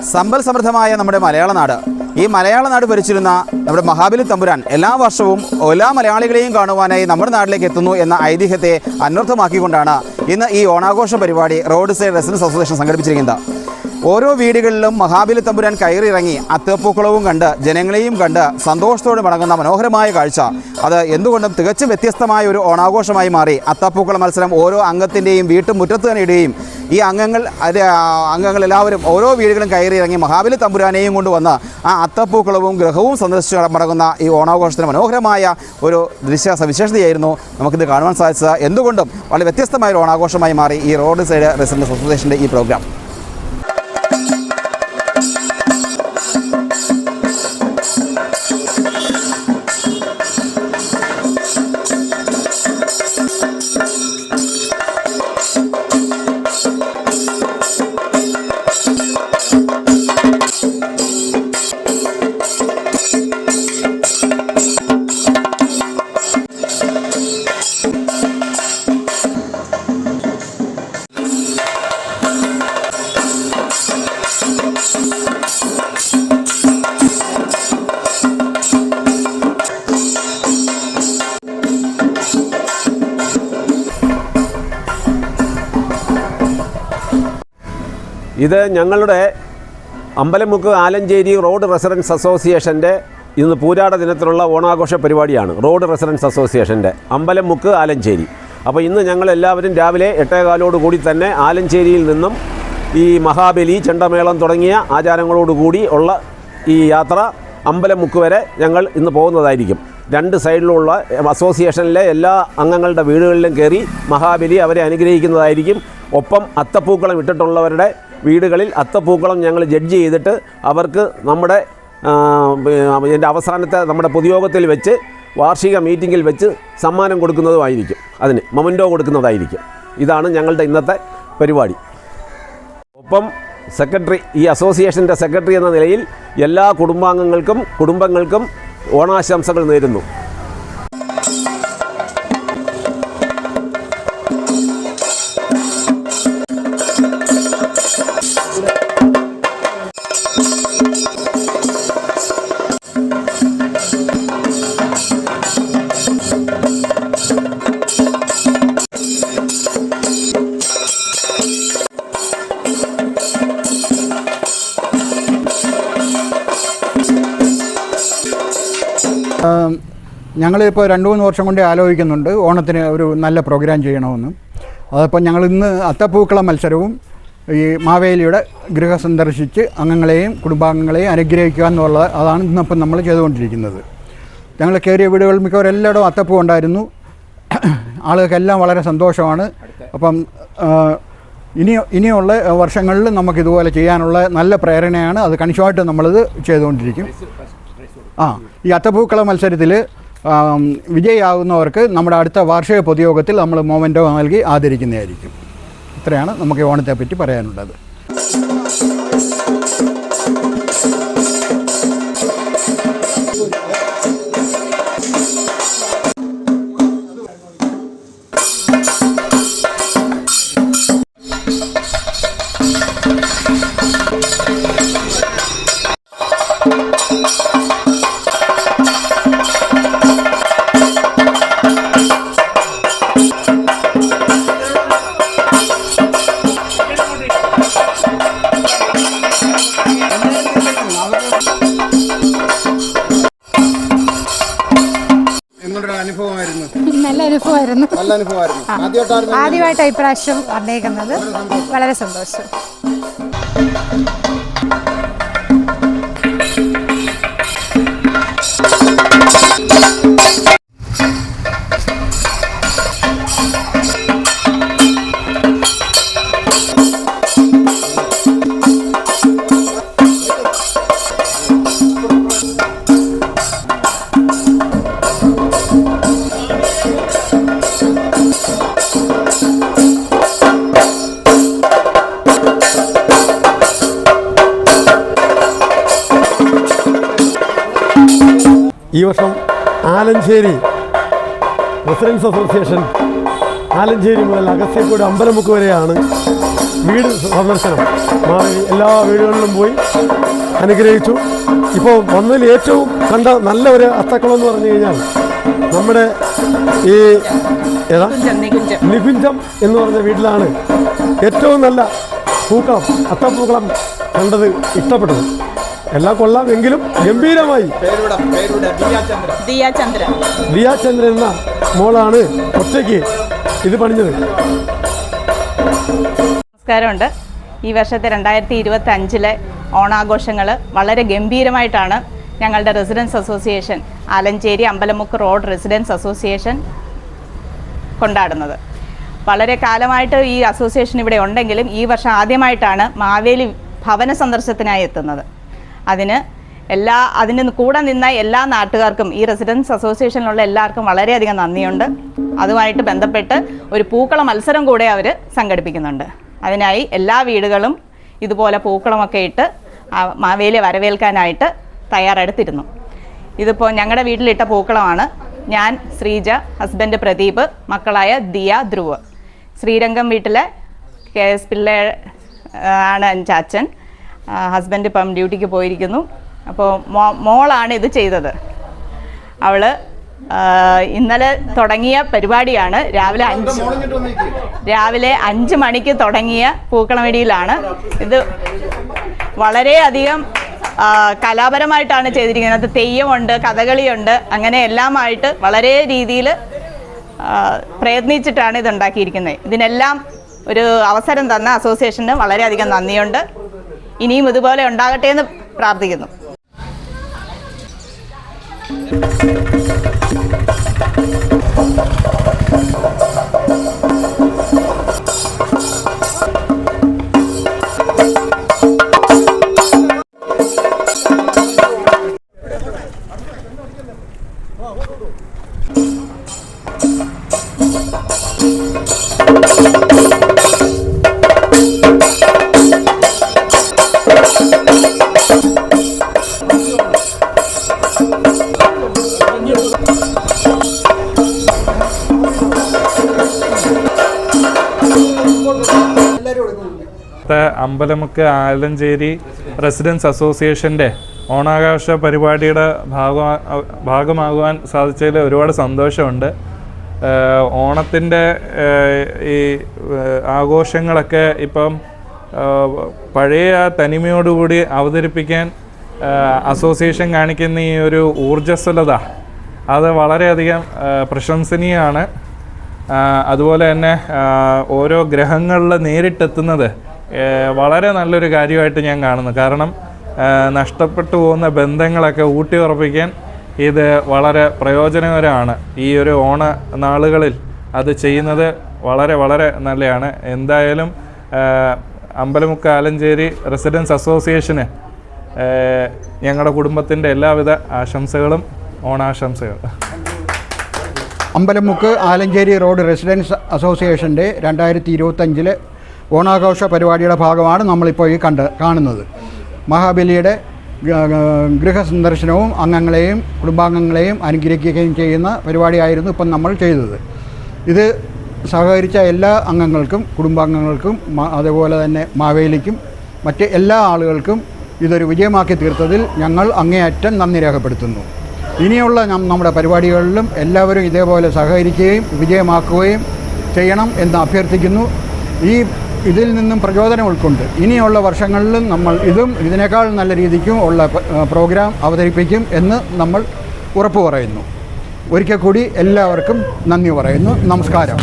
സമ്പൽ സമൃദ്ധമായ നമ്മുടെ മലയാള നാട്, ഈ മലയാള നാട് ഭരിച്ചിരുന്ന നമ്മുടെ മഹാബലി തമ്പുരാൻ എല്ലാ വർഷവും എല്ലാ മലയാളികളെയും കാണുവാനായി നമ്മുടെ നാട്ടിലേക്ക് എത്തുന്നു എന്ന ഐതിഹ്യത്തെ അന്വർത്ഥമാക്കിക്കൊണ്ടാണ് ഇന്ന് ഈ ഓണാഘോഷ പരിപാടി റോഡ് സൈഡ് റെസിഡൻസ് അസോസിയേഷൻ സംഘടിപ്പിച്ചിരിക്കുന്നത്. ഓരോ വീടുകളിലും മഹാബലി തമ്പുരാൻ കയറിയിറങ്ങി അത്തപ്പൂക്കളവും കണ്ട് ജനങ്ങളെയും കണ്ട് സന്തോഷത്തോടെ മടങ്ങുന്ന മനോഹരമായ കാഴ്ച, അത് എന്തുകൊണ്ടും തികച്ചും വ്യത്യസ്തമായ ഒരു ഓണാഘോഷമായി മാറി. അത്തപ്പൂക്കള മത്സരം ഓരോ അംഗത്തിൻ്റെയും വീട്ടുമുറ്റത്ത് തന്നെ ഇടുകയും ഈ അംഗങ്ങളെല്ലാവരും ഓരോ വീടുകളും കയറിയിറങ്ങി മഹാബലി തമ്പുരാനെയും കൊണ്ടുവന്ന് ആ അത്തപ്പൂക്കളവും ഗ്രഹവും സന്ദർശിച്ച് മടങ്ങുന്ന ഈ ഓണാഘോഷത്തിന് മനോഹരമായ ഒരു സവിശേഷതയായിരുന്നു നമുക്കിത് കാണുവാൻ സാധിച്ചത്. എന്തുകൊണ്ടും വളരെ വ്യത്യസ്തമായ ഒരു ഓണാഘോഷമായി മാറി ഈ റോഡ് സൈഡ് റെസിഡൻസ് അസോസിയേഷൻ്റെ ഈ പ്രോഗ്രാം. ഇത് ഞങ്ങളുടെ അമ്പലമുക്ക് ആലഞ്ചേരി റോഡ് റെസിഡൻസ് അസോസിയേഷൻ്റെ ഇന്ന് പൂരാട ദിനത്തിലുള്ള ഓണാഘോഷ പരിപാടിയാണ്. റോഡ് റെസിഡൻസ് അസോസിയേഷൻ്റെ അമ്പലമുക്ക് ആലഞ്ചേരി. അപ്പോൾ ഇന്ന് ഞങ്ങളെല്ലാവരും രാവിലെ 8:15 കൂടി തന്നെ ആലഞ്ചേരിയിൽ നിന്നും ഈ മഹാബലി, ചെണ്ടമേളം തുടങ്ങിയ ആചാരങ്ങളോടുകൂടി ഉള്ള ഈ യാത്ര അമ്പലമുക്ക് വരെ ഞങ്ങൾ ഇന്ന് പോകുന്നതായിരിക്കും. രണ്ട് സൈഡിലുള്ള അസോസിയേഷനിലെ എല്ലാ അംഗങ്ങളുടെ വീടുകളിലും കയറി മഹാബലി അവരെ അനുഗ്രഹിക്കുന്നതായിരിക്കും. ഒപ്പം അത്തപ്പൂക്കളം ഇട്ടിട്ടുള്ളവരുടെ വീടുകളിൽ അത്തപ്പൂക്കളം ഞങ്ങൾ ജഡ്ജ് ചെയ്തിട്ട് അവർക്ക് നമ്മുടെ ഇതിൻ്റെ അവസാനത്തെ നമ്മുടെ പൊതുയോഗത്തിൽ വെച്ച് വാർഷിക മീറ്റിങ്ങിൽ വെച്ച് സമ്മാനം കൊടുക്കുന്നതുമായിരിക്കും, അതിന് മൊമൻറ്റോ കൊടുക്കുന്നതായിരിക്കും. ഇതാണ് ഞങ്ങളുടെ ഇന്നത്തെ പരിപാടി. ഒപ്പം സെക്രട്ടറി, ഈ അസോസിയേഷൻ്റെ സെക്രട്ടറി എന്ന നിലയിൽ എല്ലാ കുടുംബങ്ങൾക്കും ഓണാശംസകൾ നേരുന്നു. ഞങ്ങളിപ്പോൾ 2-3 വർഷം കൊണ്ട് ആലോചിക്കുന്നുണ്ട് ഓണത്തിന് ഒരു നല്ല പ്രോഗ്രാം ചെയ്യണമെന്ന്. അതപ്പോൾ ഞങ്ങൾ ഇന്ന് അത്തപ്പൂക്കള മത്സരവും ഈ മാവേലിയുടെ ഗൃഹം സന്ദർശിച്ച് അംഗങ്ങളെയും കുടുംബാംഗങ്ങളെയും അനുഗ്രഹിക്കുക എന്നുള്ളത്, അതാണ് ഇന്നിപ്പം നമ്മൾ ചെയ്തുകൊണ്ടിരിക്കുന്നത്. ഞങ്ങൾ കയറിയ വീടുകൾ മിക്കവരെല്ലായിടും അത്തപ്പൂ ഉണ്ടായിരുന്നു. ആളുകൾക്കെല്ലാം വളരെ സന്തോഷമാണ്. അപ്പം ഇനിയുള്ള വർഷങ്ങളിൽ നമുക്കിതുപോലെ ചെയ്യാനുള്ള നല്ല പ്രേരണയാണ്. അത് കണിശമായിട്ട് നമ്മളിത് ചെയ്തുകൊണ്ടിരിക്കും. ഈ അത്തപ്പൂക്കള മത്സരത്തിൽ വിജയിയാകുന്നവർക്ക് നമ്മുടെ അടുത്ത വാർഷിക പൊതുയോഗത്തിൽ നമ്മൾ മൊമെൻറ്റോ നൽകി ആദരിക്കുന്നതായിരിക്കും. ഇത്രയാണ് നമുക്ക് ഓണത്തെപ്പറ്റി പറയാനുള്ളത്. നല്ല അനുഭവമായിരുന്നു. ആദ്യമായിട്ടാണ് ഇപ്രാവശ്യം വന്നേക്കുന്നത്. വളരെ സന്തോഷം. ഈ വർഷം ആലഞ്ചേരി റെസിഡൻസ് അസോസിയേഷൻ ആലഞ്ചേരി മുതൽ അഗസ്ത്യക്കോട് അമ്പലമുക്ക് വരെയാണ് വീട് സന്ദർശനം മാവേലി എല്ലാ വീടുകളിലും പോയി അനുഗ്രഹിച്ചു. ഇപ്പോൾ വന്നതിൽ ഏറ്റവും കണ്ട നല്ല ഒരു അത്തക്കുളം എന്ന് പറഞ്ഞു കഴിഞ്ഞാൽ നമ്മുടെ ഈ ഏതാ നികുഞ്ചം എന്ന് പറഞ്ഞ വീട്ടിലാണ് ഏറ്റവും നല്ല പൂക്കളം, അത്തപ്പൂക്കളം കണ്ടത്, ഇഷ്ടപ്പെട്ടത്. എല്ലാം കൊള്ളാം എങ്കിലും ഗംഭീരമായി. ദിയാചന്ദ്രൻ എന്ന മോളാണ് ഒറ്റയ്ക്ക് ഇത് പണിഞ്ഞത്. നമസ്കാരമുണ്ട്. ഈ വർഷത്തെ 2025 ഓണാഘോഷങ്ങൾ വളരെ ഗംഭീരമായിട്ടാണ് ഞങ്ങളുടെ residence association Alancherry Ambalamukku road residence association കൊണ്ടാടുന്നത്. വളരെ കാലമായിട്ട് ഈ അസോസിയേഷൻ ഇവിടെ ഉണ്ടെങ്കിലും ഈ വർഷം ആദ്യമായിട്ടാണ് മാവേലി ഭവന സന്ദർശനത്തിനായി എത്തുന്നത്. അതിന് കൂടെ നിന്ന എല്ലാ നാട്ടുകാർക്കും ഈ റെസിഡൻസ് അസോസിയേഷനിലുള്ള എല്ലാവർക്കും വളരെയധികം നന്ദിയുണ്ട്. അതുമായിട്ട് ബന്ധപ്പെട്ട് ഒരു പൂക്കള മത്സരം കൂടെ അവർ സംഘടിപ്പിക്കുന്നുണ്ട്. അതിനായി എല്ലാ വീടുകളും ഇതുപോലെ പൂക്കളമൊക്കെ ഇട്ട് മാവേലിയെ വരവേൽക്കാനായിട്ട് തയ്യാറെടുത്തിരുന്നു. ഇതിപ്പോൾ ഞങ്ങളുടെ വീട്ടിലിട്ട പൂക്കളമാണ്. ഞാൻ, ശ്രീജ, ഹസ്ബൻഡ് പ്രദീപ്, മക്കളായ ദിയ, ധ്രുവ്. ശ്രീരംഗം വീട്ടിലെ KS പിള്ള ആണ് ചാച്ചൻ. ഹസ്ബൻഡ് ഇപ്പം ഡ്യൂട്ടിക്ക് പോയിരിക്കുന്നു. അപ്പോൾ മോളാണ് ഇത് ചെയ്തത്. അവൾ ഇന്നലെ തുടങ്ങിയ പരിപാടിയാണ്. രാവിലെ 5 മണിക്ക് തുടങ്ങിയ പൂക്കളമെടിയിലാണ്. ഇത് വളരെയധികം കലാപരമായിട്ടാണ് ചെയ്തിരിക്കുന്നത്. തെയ്യമുണ്ട്, കഥകളിയുണ്ട്, അങ്ങനെ എല്ലാമായിട്ട് വളരെ രീതിയിൽ പ്രയത്നിച്ചിട്ടാണ് ഇതുണ്ടാക്കിയിരിക്കുന്നത്. ഇതിനെല്ലാം ഒരു അവസരം തന്ന അസോസിയേഷന് വളരെയധികം നന്ദിയുണ്ട്. ഇനിയും ഇതുപോലെ ഉണ്ടാകട്ടെ എന്ന് പ്രാർത്ഥിക്കുന്നു. അമ്പലമുക്ക് ആലഞ്ചേരി റെസിഡൻസ് അസോസിയേഷൻ്റെ ഓണാഘോഷ പരിപാടിയുടെ ഭാഗമാകുവാൻ സാധിച്ചതിൽ ഒരുപാട് സന്തോഷമുണ്ട്. ഓണത്തിൻ്റെ ഈ ആഘോഷങ്ങളൊക്കെ ഇപ്പം പഴയ തനിമയോടുകൂടി അവതരിപ്പിക്കാൻ അസോസിയേഷൻ കാണിക്കുന്ന ഈ ഒരു ഊർജ്ജസ്വലത അത് വളരെയധികം പ്രശംസനീയമാണ്. അതുപോലെ തന്നെ ഓരോ ഗ്രഹങ്ങളിൽ നേരിട്ടെത്തുന്നത് വളരെ നല്ലൊരു കാര്യമായിട്ട് ഞാൻ കാണുന്നു. കാരണം നഷ്ടപ്പെട്ടു പോകുന്ന ബന്ധങ്ങളൊക്കെ ഊട്ടിയുറപ്പിക്കാൻ ഇത് വളരെ പ്രയോജനകരമാണ്. ഈ ഒരു ഓണ നാളുകളിൽ അത് ചെയ്യുന്നത് വളരെ വളരെ നല്ലതാണ്. എന്തായാലും അമ്പലമുക്ക് ആലഞ്ചേരി റെസിഡൻസ് അസോസിയേഷന് ഞങ്ങളുടെ കുടുംബത്തിൻ്റെ എല്ലാവിധ ആശംസകളും ഓണാശംസകൾ. അമ്പലമുക്ക് ആലഞ്ചേരി റോഡ് റെസിഡൻസ് അസോസിയേഷൻ്റെ 2025 ഓണാഘോഷ പരിപാടിയുടെ ഭാഗമാണ് നമ്മളിപ്പോൾ ഈ കാണുന്നത്. മഹാബലിയുടെ ഗൃഹസന്ദർശനവും അംഗങ്ങളെയും കുടുംബാംഗങ്ങളെയും അനുഗ്രഹിക്കുകയും ചെയ്യുന്ന പരിപാടിയായിരുന്നു ഇപ്പം നമ്മൾ ചെയ്തത്. ഇത് സഹകരിച്ച എല്ലാ അംഗങ്ങൾക്കും കുടുംബാംഗങ്ങൾക്കും അതുപോലെ തന്നെ മാവേലിക്കും മറ്റ് എല്ലാ ആളുകൾക്കും ഇതൊരു വിജയമാക്കി തീർത്തതിൽ ഞങ്ങൾ അങ്ങേയറ്റം നന്ദി രേഖപ്പെടുത്തുന്നു. ഇനിയുള്ള നമ്മുടെ പരിപാടികളിലും എല്ലാവരും ഇതേപോലെ സഹകരിക്കുകയും വിജയമാക്കുകയും ചെയ്യണം എന്ന് അഭ്യർത്ഥിക്കുന്നു. ഇതിൽ നിന്നും പ്രചോദനം ഉൾക്കൊണ്ട് ഇനിയുള്ള വർഷങ്ങളിലും നമ്മൾ ഇതിനേക്കാൾ നല്ല രീതിക്കും ഉള്ള പ്രോഗ്രാം അവതരിപ്പിക്കും എന്ന് നമ്മൾ ഉറപ്പു പറയുന്നു. ഒരിക്കൽ കൂടി എല്ലാവർക്കും നന്ദി പറയുന്നു. നമസ്കാരം.